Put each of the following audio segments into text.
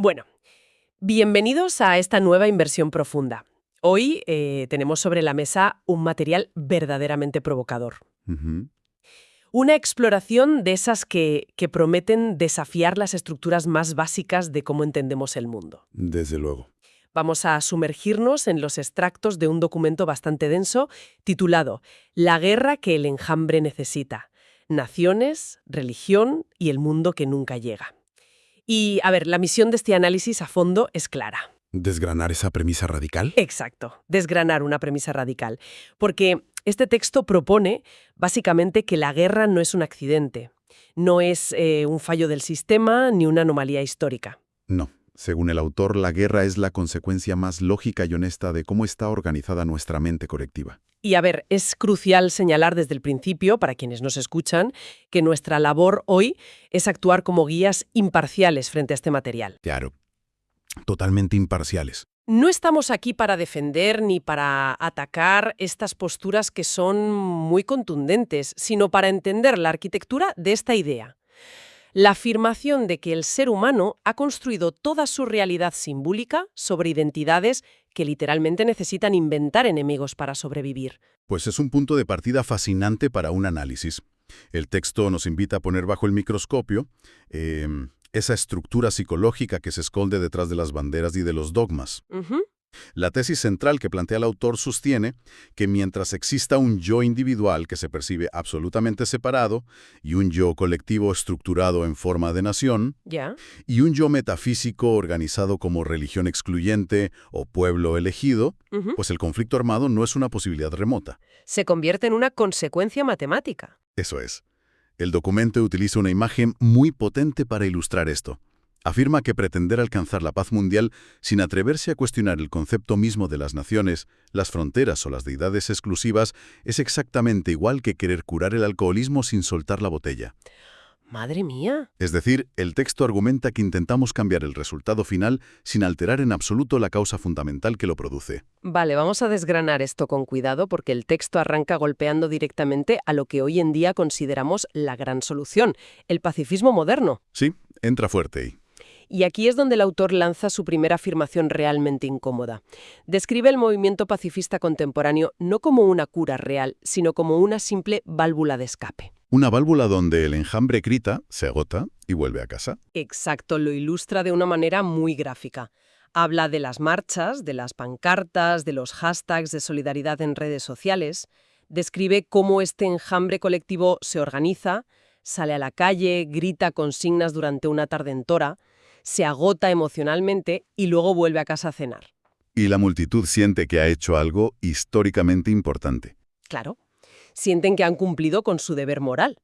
Bueno, bienvenidos a esta nueva inversión profunda. Hoy tenemos sobre la mesa un material verdaderamente provocador. Ujú. Una exploración de esas que prometen desafiar las estructuras más básicas de cómo entendemos el mundo. Desde luego. Vamos a sumergirnos en los extractos de un documento bastante denso titulado La guerra que el enjambre necesita. Naciones, religión y el mundo que nunca llega. Y, a ver, la misión de este análisis a fondo es clara. ¿Desgranar esa premisa radical? Exacto, desgranar una premisa radical. Porque este texto propone, básicamente, que la guerra no es un accidente, no es un fallo del sistema ni una anomalía histórica. No. Según el autor, la guerra es la consecuencia más lógica y honesta de cómo está organizada nuestra mente colectiva. Y a ver, es crucial señalar desde el principio, para quienes nos escuchan, que nuestra labor hoy es actuar como guías imparciales frente a este material. Claro. Totalmente imparciales. No estamos aquí para defender ni para atacar estas posturas que son muy contundentes, sino para entender la arquitectura de esta idea. La afirmación de que el ser humano ha construido toda su realidad simbólica sobre identidades que literalmente necesitan inventar enemigos para sobrevivir. Pues es un punto de partida fascinante para un análisis. El texto nos invita a poner bajo el microscopio esa estructura psicológica que se esconde detrás de las banderas y de los dogmas. Ujú. La tesis central que plantea el autor sostiene que mientras exista un yo individual que se percibe absolutamente separado y un yo colectivo estructurado en forma de nación, ¿Ya? y un yo metafísico organizado como religión excluyente o pueblo elegido, Ujú. pues el conflicto armado no es una posibilidad remota. Se convierte en una consecuencia matemática. Eso es. El documento utiliza una imagen muy potente para ilustrar esto. Afirma que pretender alcanzar la paz mundial sin atreverse a cuestionar el concepto mismo de las naciones, las fronteras o las deidades exclusivas es exactamente igual que querer curar el alcoholismo sin soltar la botella. ¡Madre mía! Es decir, el texto argumenta que intentamos cambiar el resultado final sin alterar en absoluto la causa fundamental que lo produce. Vale, vamos a desgranar esto con cuidado porque el texto arranca golpeando directamente a lo que hoy en día consideramos la gran solución, el pacifismo moderno. Sí, entra fuerte ahí. Y aquí es donde el autor lanza su primera afirmación realmente incómoda. Describe el movimiento pacifista contemporáneo no como una cura real, sino como una simple válvula de escape. Una válvula donde el enjambre grita, se agota y vuelve a casa. Exacto, lo ilustra de una manera muy gráfica. Habla de las marchas, de las pancartas, de los hashtags de solidaridad en redes sociales. Describe cómo este enjambre colectivo se organiza, sale a la calle, grita consignas durante una tarde entera, se agota emocionalmente y luego vuelve a casa a cenar. Y la multitud siente que ha hecho algo históricamente importante. Claro, sienten que han cumplido con su deber moral.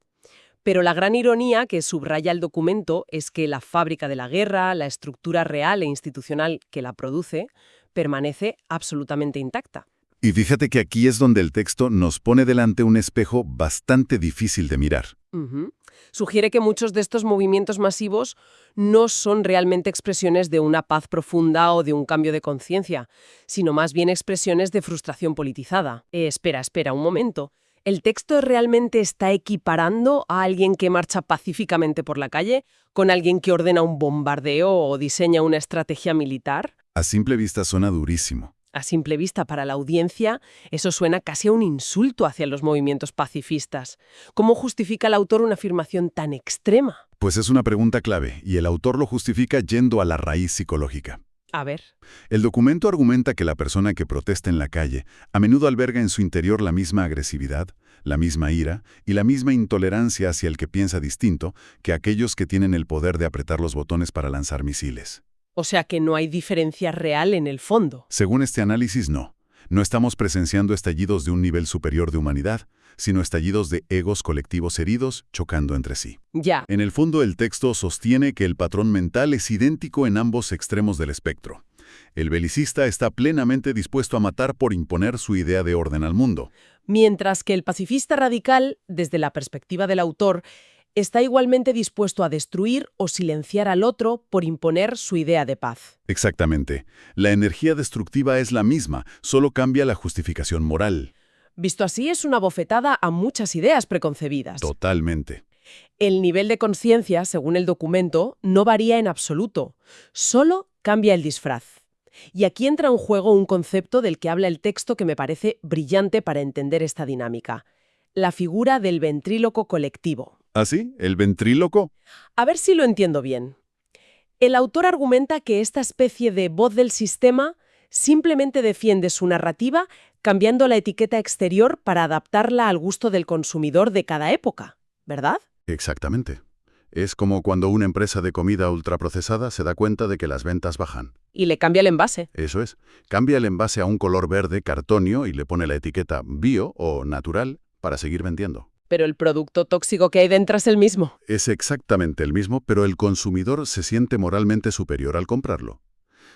Pero la gran ironía que subraya el documento es que la fábrica de la guerra, la estructura real e institucional que la produce, permanece absolutamente intacta. Y fíjate que aquí es donde el texto nos pone delante un espejo bastante difícil de mirar. Ujú. Sugiere que muchos de estos movimientos masivos no son realmente expresiones de una paz profunda o de un cambio de conciencia, sino más bien expresiones de frustración politizada. Espera, un momento. ¿El texto realmente está equiparando a alguien que marcha pacíficamente por la calle con alguien que ordena un bombardeo o diseña una estrategia militar? A simple vista suena durísimo. A simple vista, para la audiencia, eso suena casi a un insulto hacia los movimientos pacifistas. ¿Cómo justifica el autor una afirmación tan extrema? Pues es una pregunta clave, y el autor lo justifica yendo a la raíz psicológica. A ver. El documento argumenta que la persona que protesta en la calle a menudo alberga en su interior la misma agresividad, la misma ira y la misma intolerancia hacia el que piensa distinto que aquellos que tienen el poder de apretar los botones para lanzar misiles. O sea que no hay diferencia real en el fondo. Según este análisis, no. No estamos presenciando estallidos de un nivel superior de humanidad, sino estallidos de egos colectivos heridos chocando entre sí. Ya. En el fondo, el texto sostiene que el patrón mental es idéntico en ambos extremos del espectro. El belicista está plenamente dispuesto a matar por imponer su idea de orden al mundo. Mientras que el pacifista radical, desde la perspectiva del autor, está igualmente dispuesto a destruir o silenciar al otro por imponer su idea de paz. Exactamente. La energía destructiva es la misma, solo cambia la justificación moral. Visto así, es una bofetada a muchas ideas preconcebidas. Totalmente. El nivel de conciencia, según el documento, no varía en absoluto, solo cambia el disfraz. Y aquí entra en juego un concepto del que habla el texto que me parece brillante para entender esta dinámica: la figura del ventríloco colectivo. ¿Ah, sí? ¿El ventríloco? A ver si lo entiendo bien. El autor argumenta que esta especie de voz del sistema simplemente defiende su narrativa cambiando la etiqueta exterior para adaptarla al gusto del consumidor de cada época, ¿verdad? Exactamente. Es como cuando una empresa de comida ultraprocesada se da cuenta de que las ventas bajan. Y le cambia el envase. Eso es. Cambia el envase a un color verde cartonio y le pone la etiqueta bio o natural para seguir vendiendo. Pero el producto tóxico que hay dentro es el mismo. Es exactamente el mismo, pero el consumidor se siente moralmente superior al comprarlo.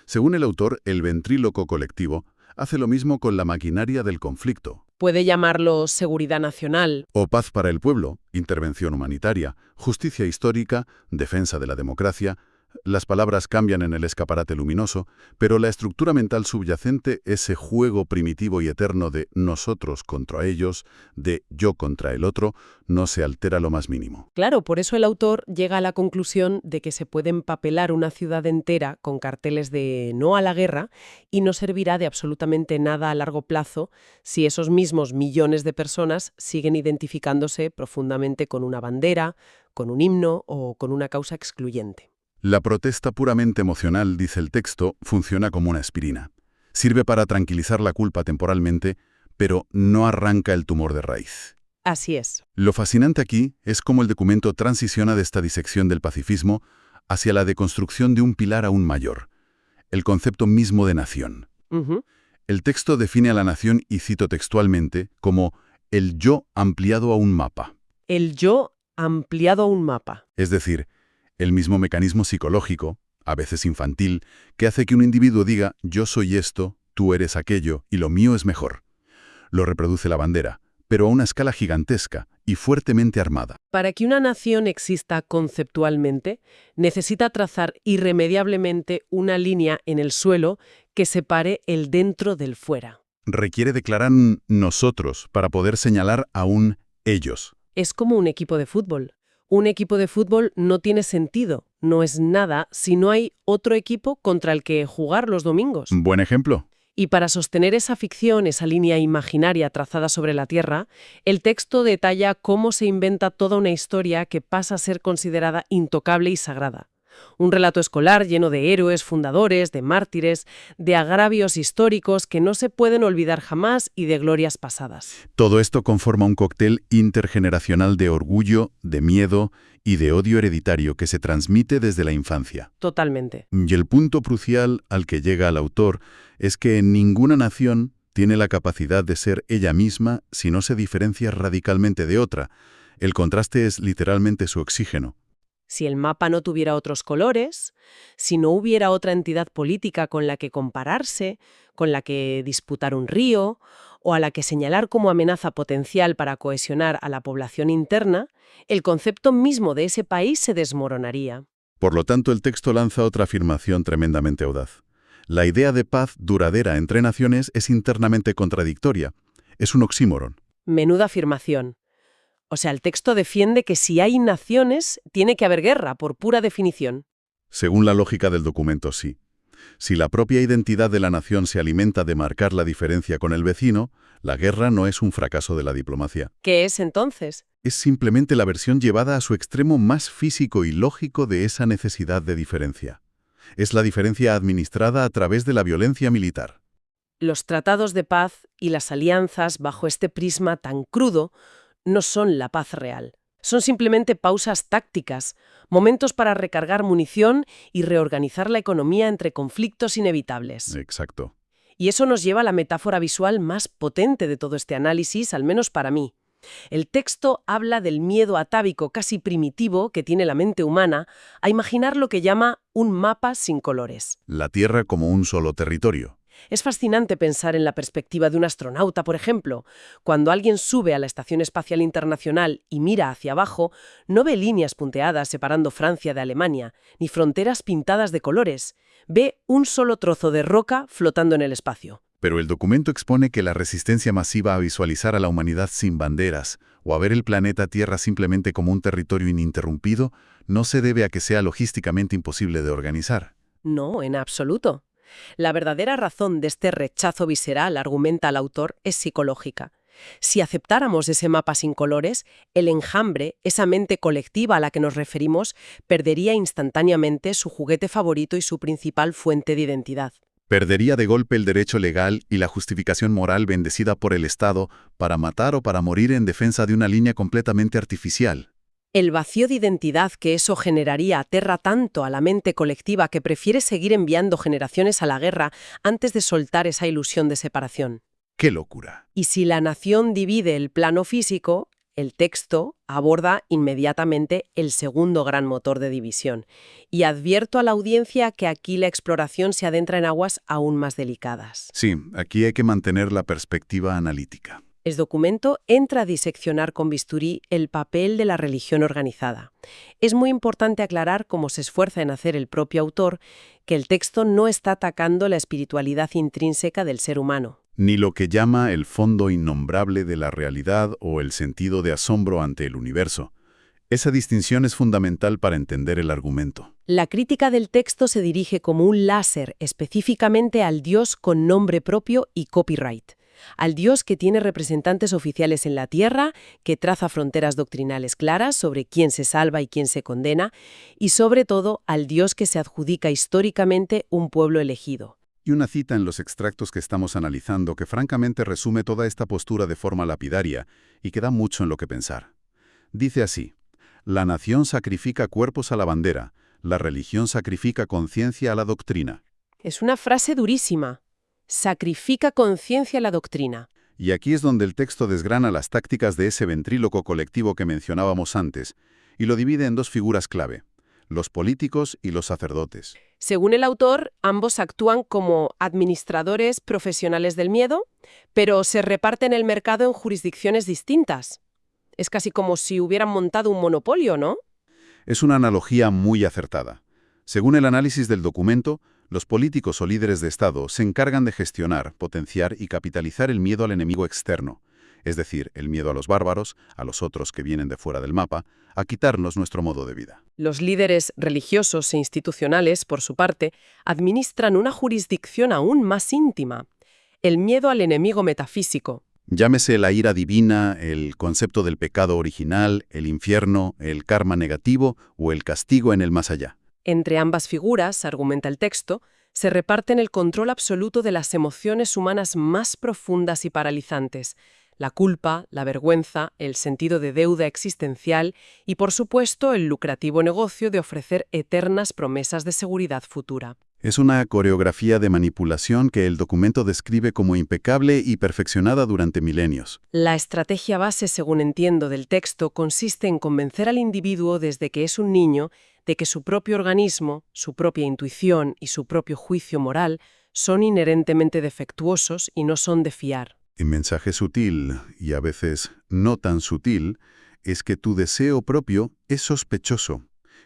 Según el autor, el ventríloco colectivo hace lo mismo con la maquinaria del conflicto. Puede llamarlo seguridad nacional. O paz para el pueblo, intervención humanitaria, justicia histórica, defensa de la democracia. Las palabras cambian en el escaparate luminoso, pero la estructura mental subyacente, ese juego primitivo y eterno de nosotros contra ellos, de yo contra el otro, no se altera lo más mínimo. Claro, por eso el autor llega a la conclusión de que se puede empapelar una ciudad entera con carteles de no a la guerra y no servirá de absolutamente nada a largo plazo si esos mismos millones de personas siguen identificándose profundamente con una bandera, con un himno o con una causa excluyente. La protesta puramente emocional, dice el texto, funciona como una aspirina. Sirve para tranquilizar la culpa temporalmente, pero no arranca el tumor de raíz. Así es. Lo fascinante aquí es cómo el documento transiciona de esta disección del pacifismo hacia la deconstrucción de un pilar aún mayor, el concepto mismo de nación. El texto define a la nación, y cito textualmente, como el yo ampliado a un mapa. El yo ampliado a un mapa. Es decir, el mismo mecanismo psicológico, a veces infantil, que hace que un individuo diga yo soy esto, tú eres aquello y lo mío es mejor. Lo reproduce la bandera, pero a una escala gigantesca y fuertemente armada. Para que una nación exista conceptualmente, necesita trazar irremediablemente una línea en el suelo que separe el dentro del fuera. Requiere declarar un nosotros para poder señalar a un ellos. Es como un equipo de fútbol. Un equipo de fútbol no tiene sentido, no es nada si no hay otro equipo contra el que jugar los domingos. Buen ejemplo. Y para sostener esa ficción, esa línea imaginaria trazada sobre la Tierra, el texto detalla cómo se inventa toda una historia que pasa a ser considerada intocable y sagrada. Un relato escolar lleno de héroes, fundadores, de mártires, de agravios históricos que no se pueden olvidar jamás y de glorias pasadas. Todo esto conforma un cóctel intergeneracional de orgullo, de miedo y de odio hereditario que se transmite desde la infancia. Totalmente. Y el punto crucial al que llega el autor es que ninguna nación tiene la capacidad de ser ella misma si no se diferencia radicalmente de otra. El contraste es literalmente su oxígeno. Si el mapa no tuviera otros colores, si no hubiera otra entidad política con la que compararse, con la que disputar un río, o a la que señalar como amenaza potencial para cohesionar a la población interna, el concepto mismo de ese país se desmoronaría. Por lo tanto, el texto lanza otra afirmación tremendamente audaz. La idea de paz duradera entre naciones es internamente contradictoria. Es un oxímoron. Menuda afirmación. O sea, el texto defiende que si hay naciones, tiene que haber guerra, por pura definición. Según la lógica del documento, sí. Si la propia identidad de la nación se alimenta de marcar la diferencia con el vecino, la guerra no es un fracaso de la diplomacia. ¿Qué es entonces? Es simplemente la versión llevada a su extremo más físico y lógico de esa necesidad de diferencia. Es la diferencia administrada a través de la violencia militar. Los tratados de paz y las alianzas bajo este prisma tan crudo no son la paz real. Son simplemente pausas tácticas, momentos para recargar munición y reorganizar la economía entre conflictos inevitables. Exacto. Y eso nos lleva a la metáfora visual más potente de todo este análisis, al menos para mí. El texto habla del miedo atávico casi primitivo que tiene la mente humana a imaginar lo que llama un mapa sin colores. La Tierra como un solo territorio. Es fascinante pensar en la perspectiva de un astronauta, por ejemplo. Cuando alguien sube a la Estación Espacial Internacional y mira hacia abajo, no ve líneas punteadas separando Francia de Alemania, ni fronteras pintadas de colores. Ve un solo trozo de roca flotando en el espacio. Pero el documento expone que la resistencia masiva a visualizar a la humanidad sin banderas o a ver el planeta Tierra simplemente como un territorio ininterrumpido no se debe a que sea logísticamente imposible de organizar. No, en absoluto. La verdadera razón de este rechazo visceral, argumenta el autor, es psicológica. Si aceptáramos ese mapa sin colores, el enjambre, esa mente colectiva a la que nos referimos, perdería instantáneamente su juguete favorito y su principal fuente de identidad. Perdería de golpe el derecho legal y la justificación moral bendecida por el Estado para matar o para morir en defensa de una línea completamente artificial. El vacío de identidad que eso generaría aterra tanto a la mente colectiva que prefiere seguir enviando generaciones a la guerra antes de soltar esa ilusión de separación. ¡Qué locura! Y si la nación divide el plano físico, el texto aborda inmediatamente el segundo gran motor de división. Y advierto a la audiencia que aquí la exploración se adentra en aguas aún más delicadas. Sí, aquí hay que mantener la perspectiva analítica. El documento entra a diseccionar con bisturí el papel de la religión organizada. Es muy importante aclarar, como se esfuerza en hacer el propio autor, que el texto no está atacando la espiritualidad intrínseca del ser humano. Ni lo que llama el fondo innombrable de la realidad o el sentido de asombro ante el universo. Esa distinción es fundamental para entender el argumento. La crítica del texto se dirige como un láser específicamente al Dios con nombre propio y copyright. Al Dios que tiene representantes oficiales en la tierra, que traza fronteras doctrinales claras sobre quién se salva y quién se condena, y sobre todo al Dios que se adjudica históricamente un pueblo elegido. Y una cita en los extractos que estamos analizando que francamente resume toda esta postura de forma lapidaria y que da mucho en lo que pensar. Dice así: la nación sacrifica cuerpos a la bandera, la religión sacrifica conciencia a la doctrina. Es una frase durísima. Sacrifica conciencia a la doctrina. Y aquí es donde el texto desgrana las tácticas de ese ventríloco colectivo que mencionábamos antes, y lo divide en dos figuras clave: los políticos y los sacerdotes. Según el autor, ambos actúan como administradores profesionales del miedo, pero se reparten el mercado en jurisdicciones distintas. Es casi como si hubieran montado un monopolio, ¿no? Es una analogía muy acertada. Según el análisis del documento, los políticos o líderes de Estado se encargan de gestionar, potenciar y capitalizar el miedo al enemigo externo, es decir, el miedo a los bárbaros, a los otros que vienen de fuera del mapa, a quitarnos nuestro modo de vida. Los líderes religiosos e institucionales, por su parte, administran una jurisdicción aún más íntima: el miedo al enemigo metafísico. Llámese la ira divina, el concepto del pecado original, el infierno, el karma negativo o el castigo en el más allá. Entre ambas figuras, argumenta el texto, se reparten el control absoluto de las emociones humanas más profundas y paralizantes: la culpa, la vergüenza, el sentido de deuda existencial y, por supuesto, el lucrativo negocio de ofrecer eternas promesas de seguridad futura. Es una coreografía de manipulación que el documento describe como impecable y perfeccionada durante milenios. La estrategia base, según entiendo del texto, consiste en convencer al individuo desde que es un niño de que su propio organismo, su propia intuición y su propio juicio moral son inherentemente defectuosos y no son de fiar. El mensaje sutil, y a veces no tan sutil, es que tu deseo propio es sospechoso,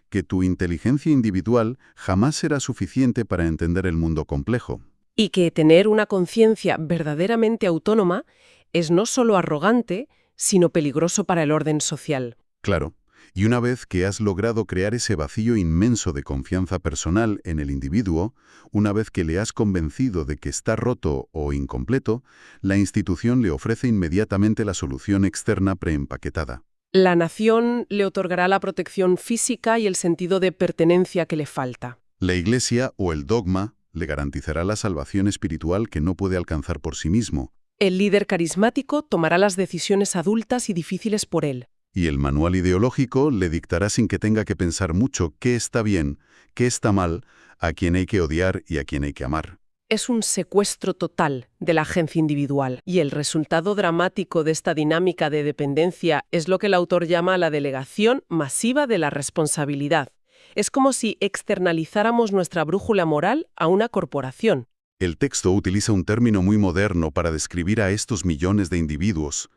que tu inteligencia individual jamás será suficiente para entender el mundo complejo. Y que tener una conciencia verdaderamente autónoma es no solo arrogante, sino peligroso para el orden social. Claro, y una vez que has logrado crear ese vacío inmenso de confianza personal en el individuo, una vez que le has convencido de que está roto o incompleto, la institución le ofrece inmediatamente la solución externa preempaquetada. La nación le otorgará la protección física y el sentido de pertenencia que le falta. La Iglesia o el dogma le garantizará la salvación espiritual que no puede alcanzar por sí mismo. El líder carismático tomará las decisiones adultas y difíciles por él. Y el manual ideológico le dictará sin que tenga que pensar mucho qué está bien, qué está mal, a quién hay que odiar y a quién hay que amar. Es un secuestro total de la agencia individual, y el resultado dramático de esta dinámica de dependencia es lo que el autor llama la delegación masiva de la responsabilidad. Es como si externalizáramos nuestra brújula moral a una corporación. El texto utiliza un término muy moderno para describir a estos millones de individuos.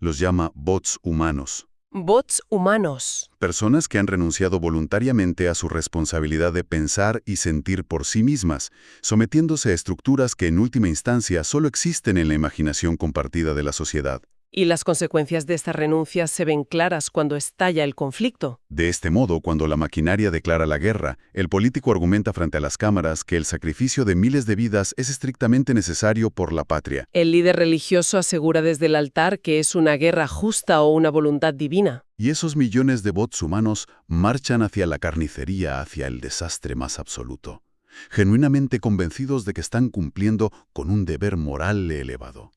Los llama bots humanos. Bots humanos. Personas que han renunciado voluntariamente a su responsabilidad de pensar y sentir por sí mismas, sometiéndose a estructuras que en última instancia solo existen en la imaginación compartida de la sociedad. Y las consecuencias de estas renuncias se ven claras cuando estalla el conflicto. De este modo, cuando la maquinaria declara la guerra, el político argumenta frente a las cámaras que el sacrificio de miles de vidas es estrictamente necesario por la patria. El líder religioso asegura desde el altar que es una guerra justa o una voluntad divina. Y esos millones de bots humanos marchan hacia la carnicería, hacia el desastre más absoluto, genuinamente convencidos de que están cumpliendo con un deber moral elevado.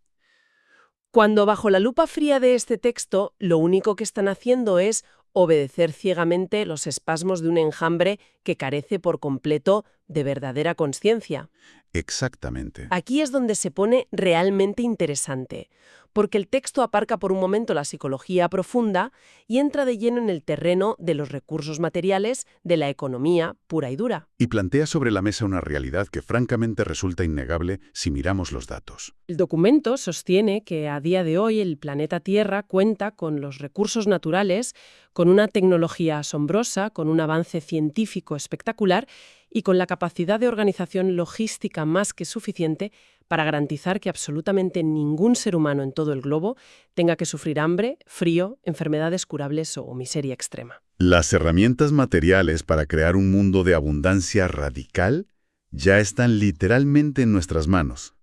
Cuando bajo la lupa fría de este texto, lo único que están haciendo es obedecer ciegamente los espasmos de un enjambre que carece por completo de verdadera conciencia. Exactamente. Aquí es donde se pone realmente interesante, porque el texto aparca por un momento la psicología profunda y entra de lleno en el terreno de los recursos materiales de la economía pura y dura. Y plantea sobre la mesa una realidad que francamente resulta innegable si miramos los datos. El documento sostiene que a día de hoy el planeta Tierra cuenta con los recursos naturales, con una tecnología asombrosa, con un avance científico espectacular y con la capacidad de organización logística más que suficiente para garantizar que absolutamente ningún ser humano en todo el globo tenga que sufrir hambre, frío, enfermedades curables o miseria extrema. Las herramientas materiales para crear un mundo de abundancia radical ya están literalmente en nuestras manos.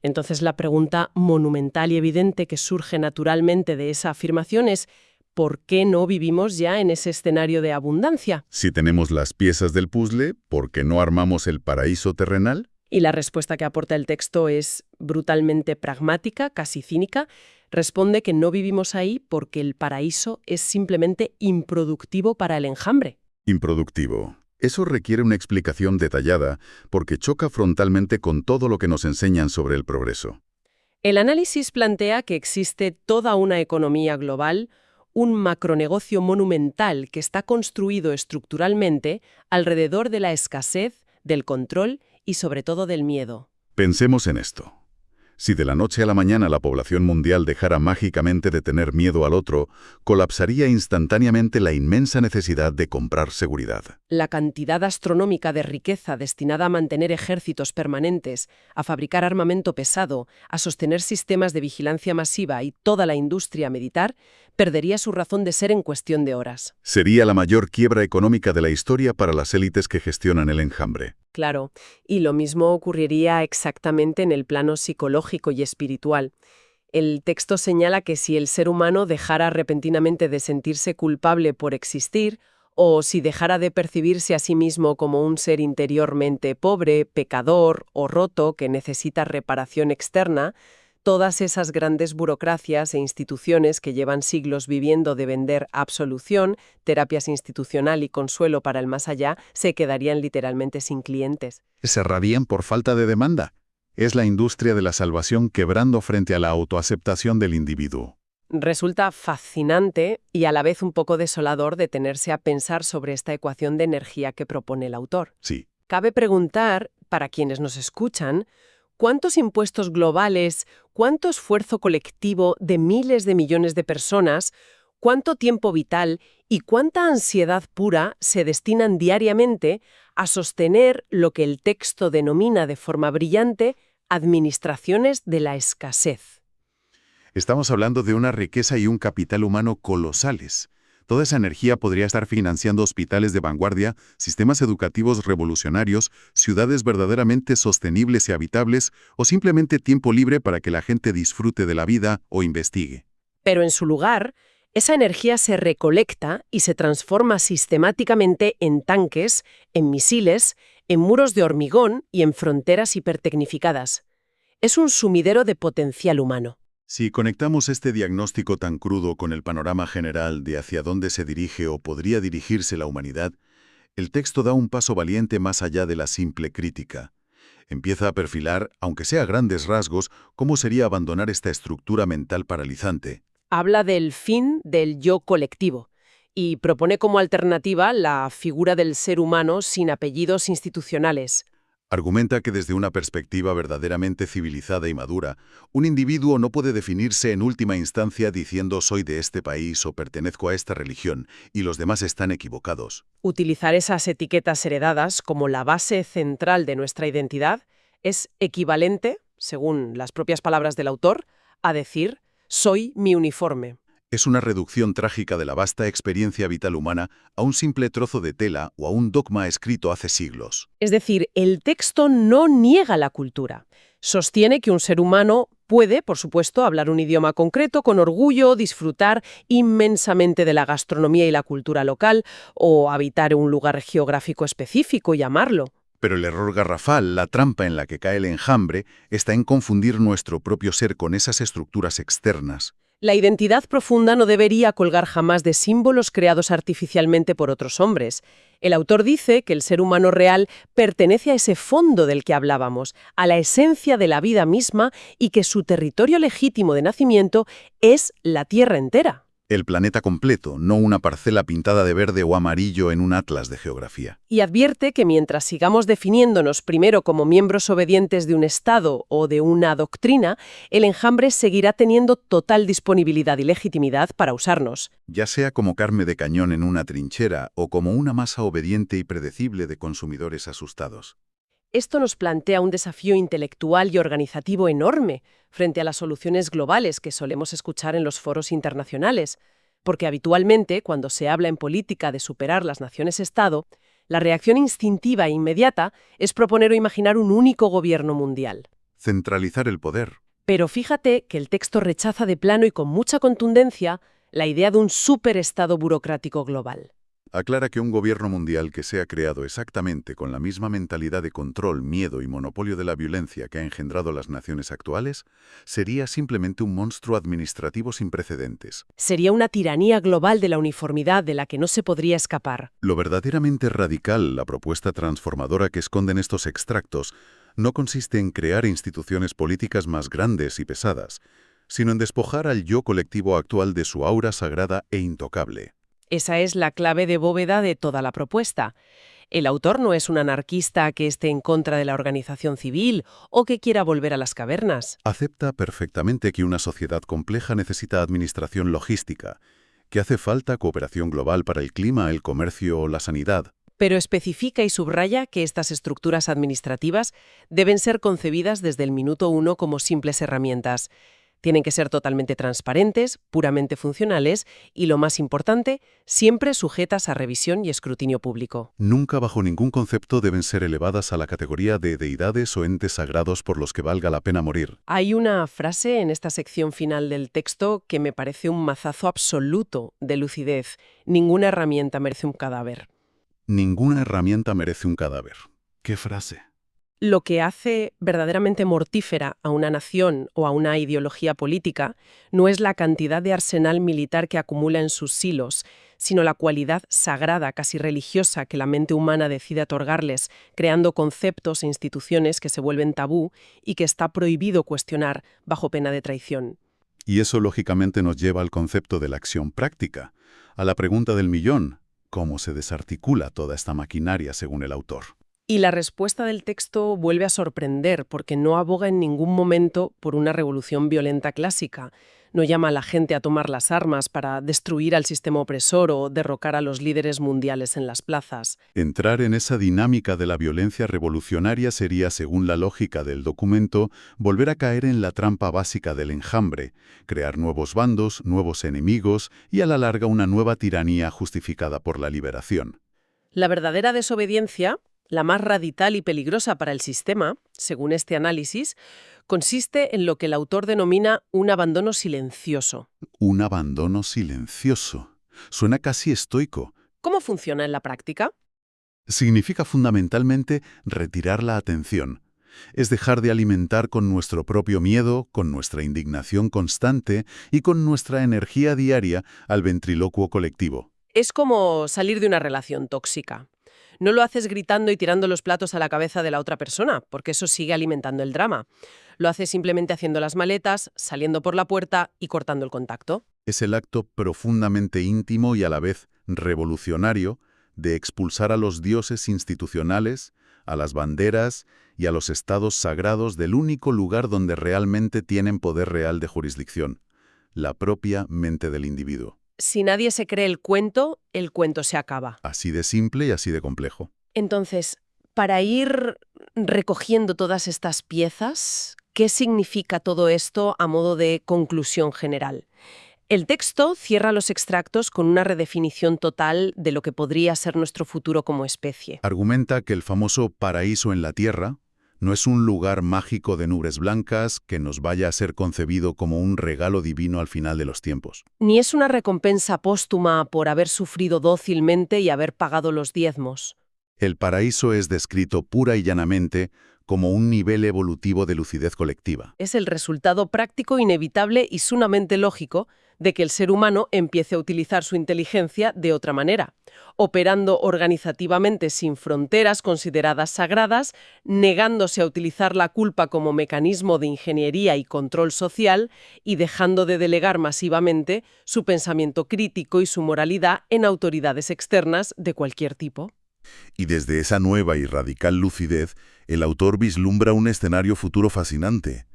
Entonces la pregunta monumental y evidente que surge naturalmente de esa afirmación es ¿por qué no vivimos ya en ese escenario de abundancia? Si tenemos las piezas del puzzle, ¿por qué no armamos el paraíso terrenal? Y la respuesta que aporta el texto es brutalmente pragmática, casi cínica. Responde que no vivimos ahí porque el paraíso es simplemente improductivo para el enjambre. Improductivo. Eso requiere una explicación detallada porque choca frontalmente con todo lo que nos enseñan sobre el progreso. El análisis plantea que existe toda una economía global, un macronegocio monumental que está construido estructuralmente alrededor de la escasez, del control y sobre todo del miedo. Pensemos en esto. Si de la noche a la mañana la población mundial dejara mágicamente de tener miedo al otro, colapsaría instantáneamente la inmensa necesidad de comprar seguridad. La cantidad astronómica de riqueza destinada a mantener ejércitos permanentes, a fabricar armamento pesado, a sostener sistemas de vigilancia masiva y toda la industria militar, perdería su razón de ser en cuestión de horas. Sería la mayor quiebra económica de la historia para las élites que gestionan el enjambre. Claro, y lo mismo ocurriría exactamente en el plano psicológico y espiritual. El texto señala que si el ser humano dejara repentinamente de sentirse culpable por existir, o si dejara de percibirse a sí mismo como un ser interiormente pobre, pecador o roto que necesita reparación externa, todas esas grandes burocracias e instituciones que llevan siglos viviendo de vender absolución, terapias institucional y consuelo para el más allá, se quedarían literalmente sin clientes. Cerrarían por falta de demanda. Es la industria de la salvación quebrando frente a la autoaceptación del individuo. Resulta fascinante y a la vez un poco desolador detenerse a pensar sobre esta ecuación de energía que propone el autor. Sí. Cabe preguntar, para quienes nos escuchan, ¿cuántos impuestos globales, cuánto esfuerzo colectivo de miles de millones de personas, cuánto tiempo vital y cuánta ansiedad pura se destinan diariamente a sostener lo que el texto denomina de forma brillante administraciones de la escasez? Estamos hablando de una riqueza y un capital humano colosales. Toda esa energía podría estar financiando hospitales de vanguardia, sistemas educativos revolucionarios, ciudades verdaderamente sostenibles y habitables, o simplemente tiempo libre para que la gente disfrute de la vida o investigue. Pero en su lugar, esa energía se recolecta y se transforma sistemáticamente en tanques, en misiles, en muros de hormigón y en fronteras hipertecnificadas. Es un sumidero de potencial humano. Si conectamos este diagnóstico tan crudo con el panorama general de hacia dónde se dirige o podría dirigirse la humanidad, el texto da un paso valiente más allá de la simple crítica. Empieza a perfilar, aunque sea a grandes rasgos, cómo sería abandonar esta estructura mental paralizante. Habla del fin del yo colectivo y propone como alternativa la figura del ser humano sin apellidos institucionales. Argumenta que desde una perspectiva verdaderamente civilizada y madura, un individuo no puede definirse en última instancia diciendo soy de este país o pertenezco a esta religión, y los demás están equivocados. Utilizar esas etiquetas heredadas como la base central de nuestra identidad es equivalente, según las propias palabras del autor, a decir soy mi uniforme. Es una reducción trágica de la vasta experiencia vital humana a un simple trozo de tela o a un dogma escrito hace siglos. Es decir, el texto no niega la cultura. Sostiene que un ser humano puede, por supuesto, hablar un idioma concreto con orgullo, disfrutar inmensamente de la gastronomía y la cultura local, o habitar en un lugar geográfico específico y amarlo. Pero el error garrafal, la trampa en la que cae el enjambre, está en confundir nuestro propio ser con esas estructuras externas. La identidad profunda no debería colgar jamás de símbolos creados artificialmente por otros hombres. El autor dice que el ser humano real pertenece a ese fondo del que hablábamos, a la esencia de la vida misma, y que su territorio legítimo de nacimiento es la Tierra entera. El planeta completo, no una parcela pintada de verde o amarillo en un atlas de geografía. Y advierte que mientras sigamos definiéndonos primero como miembros obedientes de un Estado o de una doctrina, el enjambre seguirá teniendo total disponibilidad y legitimidad para usarnos. Ya sea como carne de cañón en una trinchera o como una masa obediente y predecible de consumidores asustados. Esto nos plantea un desafío intelectual y organizativo enorme frente a las soluciones globales que solemos escuchar en los foros internacionales, porque habitualmente, cuando se habla en política de superar las naciones-estado, la reacción instintiva e inmediata es proponer o imaginar un único gobierno mundial. Centralizar el poder. Pero fíjate que el texto rechaza de plano y con mucha contundencia la idea de un superestado burocrático global. Aclara que un gobierno mundial que sea creado exactamente con la misma mentalidad de control, miedo y monopolio de la violencia que ha engendrado las naciones actuales, sería simplemente un monstruo administrativo sin precedentes. Sería una tiranía global de la uniformidad de la que no se podría escapar. Lo verdaderamente radical, la propuesta transformadora que esconden estos extractos, no consiste en crear instituciones políticas más grandes y pesadas, sino en despojar al yo colectivo actual de su aura sagrada e intocable. Esa es la clave de bóveda de toda la propuesta. El autor no es un anarquista que esté en contra de la organización civil o que quiera volver a las cavernas. Acepta perfectamente que una sociedad compleja necesita administración logística, que hace falta cooperación global para el clima, el comercio o la sanidad. Pero especifica y subraya que estas estructuras administrativas deben ser concebidas desde el minuto uno como simples herramientas. Tienen que ser totalmente transparentes, puramente funcionales y, lo más importante, siempre sujetas a revisión y escrutinio público. Nunca bajo ningún concepto deben ser elevadas a la categoría de deidades o entes sagrados por los que valga la pena morir. Hay una frase en esta sección final del texto que me parece un mazazo absoluto de lucidez. Ninguna herramienta merece un cadáver. Ninguna herramienta merece un cadáver. ¿Qué frase? Lo que hace verdaderamente mortífera a una nación o a una ideología política no es la cantidad de arsenal militar que acumula en sus silos, sino la cualidad sagrada, casi religiosa, que la mente humana decide otorgarles, creando conceptos e instituciones que se vuelven tabú y que está prohibido cuestionar bajo pena de traición. Y eso lógicamente nos lleva al concepto de la acción práctica, a la pregunta del millón: ¿cómo se desarticula toda esta maquinaria según el autor? Y la respuesta del texto vuelve a sorprender porque no aboga en ningún momento por una revolución violenta clásica. No llama a la gente a tomar las armas para destruir al sistema opresor o derrocar a los líderes mundiales en las plazas. Entrar en esa dinámica de la violencia revolucionaria sería, según la lógica del documento, volver a caer en la trampa básica del enjambre, crear nuevos bandos, nuevos enemigos y a la larga una nueva tiranía justificada por la liberación. La verdadera desobediencia, la más radical y peligrosa para el sistema, según este análisis, consiste en lo que el autor denomina un abandono silencioso. Un abandono silencioso. Suena casi estoico. ¿Cómo funciona en la práctica? Significa fundamentalmente retirar la atención. Es dejar de alimentar con nuestro propio miedo, con nuestra indignación constante y con nuestra energía diaria al ventriloquio colectivo. Es como salir de una relación tóxica. No lo haces gritando y tirando los platos a la cabeza de la otra persona, porque eso sigue alimentando el drama. Lo haces simplemente haciendo las maletas, saliendo por la puerta y cortando el contacto. Es el acto profundamente íntimo y a la vez revolucionario de expulsar a los dioses institucionales, a las banderas y a los estados sagrados del único lugar donde realmente tienen poder real de jurisdicción, la propia mente del individuo. Si nadie se cree el cuento se acaba. Así de simple y así de complejo. Entonces, para ir recogiendo todas estas piezas, ¿qué significa todo esto a modo de conclusión general? El texto cierra los extractos con una redefinición total de lo que podría ser nuestro futuro como especie. Argumenta que el famoso paraíso en la Tierra no es un lugar mágico de nubes blancas que nos vaya a ser concebido como un regalo divino al final de los tiempos. Ni es una recompensa póstuma por haber sufrido dócilmente y haber pagado los diezmos. El paraíso es descrito pura y llanamente como un nivel evolutivo de lucidez colectiva. Es el resultado práctico, inevitable y sumamente lógico de que el ser humano empiece a utilizar su inteligencia de otra manera, operando organizativamente sin fronteras consideradas sagradas, negándose a utilizar la culpa como mecanismo de ingeniería y control social y dejando de delegar masivamente su pensamiento crítico y su moralidad en autoridades externas de cualquier tipo. Y desde esa nueva y radical lucidez, el autor vislumbra un escenario futuro fascinante.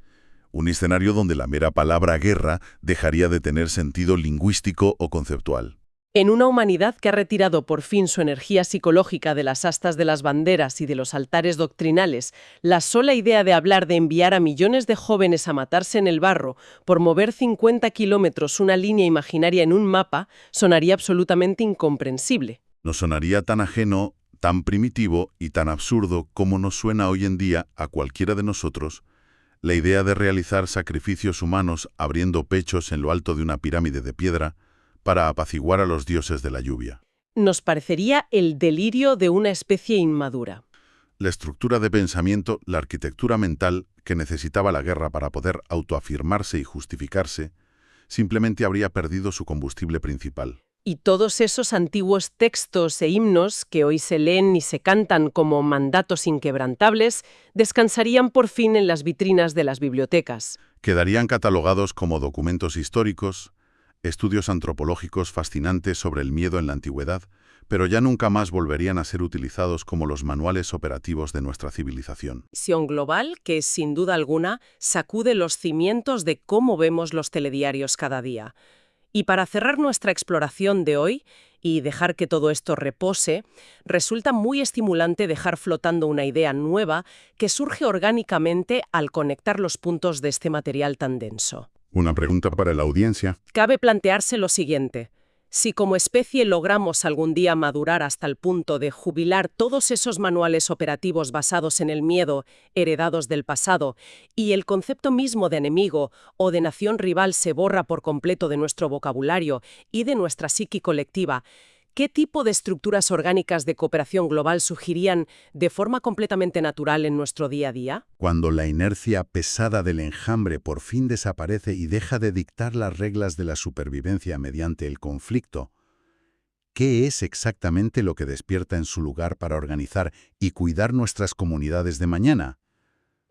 Un escenario donde la mera palabra guerra dejaría de tener sentido lingüístico o conceptual. En una humanidad que ha retirado por fin su energía psicológica de las astas de las banderas y de los altares doctrinales, la sola idea de hablar de enviar a millones de jóvenes a matarse en el barro por mover 50 kilómetros una línea imaginaria en un mapa sonaría absolutamente incomprensible. Nos sonaría tan ajeno, tan primitivo y tan absurdo como nos suena hoy en día a cualquiera de nosotros la idea de realizar sacrificios humanos abriendo pechos en lo alto de una pirámide de piedra para apaciguar a los dioses de la lluvia. Nos parecería el delirio de una especie inmadura. La estructura de pensamiento, la arquitectura mental que necesitaba la guerra para poder autoafirmarse y justificarse, simplemente habría perdido su combustible principal. Y todos esos antiguos textos e himnos que hoy se leen y se cantan como mandatos inquebrantables descansarían por fin en las vitrinas de las bibliotecas. Quedarían catalogados como documentos históricos, estudios antropológicos fascinantes sobre el miedo en la antigüedad, pero ya nunca más volverían a ser utilizados como los manuales operativos de nuestra civilización. Visión global que, sin duda alguna, sacude los cimientos de cómo vemos los telediarios cada día. Y para cerrar nuestra exploración de hoy y dejar que todo esto repose, resulta muy estimulante dejar flotando una idea nueva que surge orgánicamente al conectar los puntos de este material tan denso. Una pregunta para la audiencia. Cabe plantearse lo siguiente. Si como especie logramos algún día madurar hasta el punto de jubilar todos esos manuales operativos basados en el miedo, heredados del pasado, y el concepto mismo de enemigo o de nación rival se borra por completo de nuestro vocabulario y de nuestra psique colectiva, ¿qué tipo de estructuras orgánicas de cooperación global surgirían de forma completamente natural en nuestro día a día? Cuando la inercia pesada del enjambre por fin desaparece y deja de dictar las reglas de la supervivencia mediante el conflicto, ¿qué es exactamente lo que despierta en su lugar para organizar y cuidar nuestras comunidades de mañana?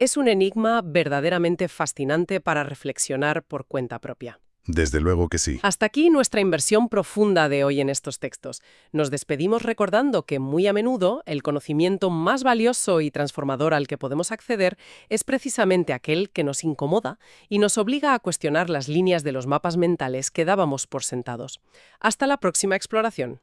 Es un enigma verdaderamente fascinante para reflexionar por cuenta propia. Desde luego que sí. Hasta aquí nuestra inversión profunda de hoy en estos textos. Nos despedimos recordando que muy a menudo el conocimiento más valioso y transformador al que podemos acceder es precisamente aquel que nos incomoda y nos obliga a cuestionar las líneas de los mapas mentales que dábamos por sentados. Hasta la próxima exploración.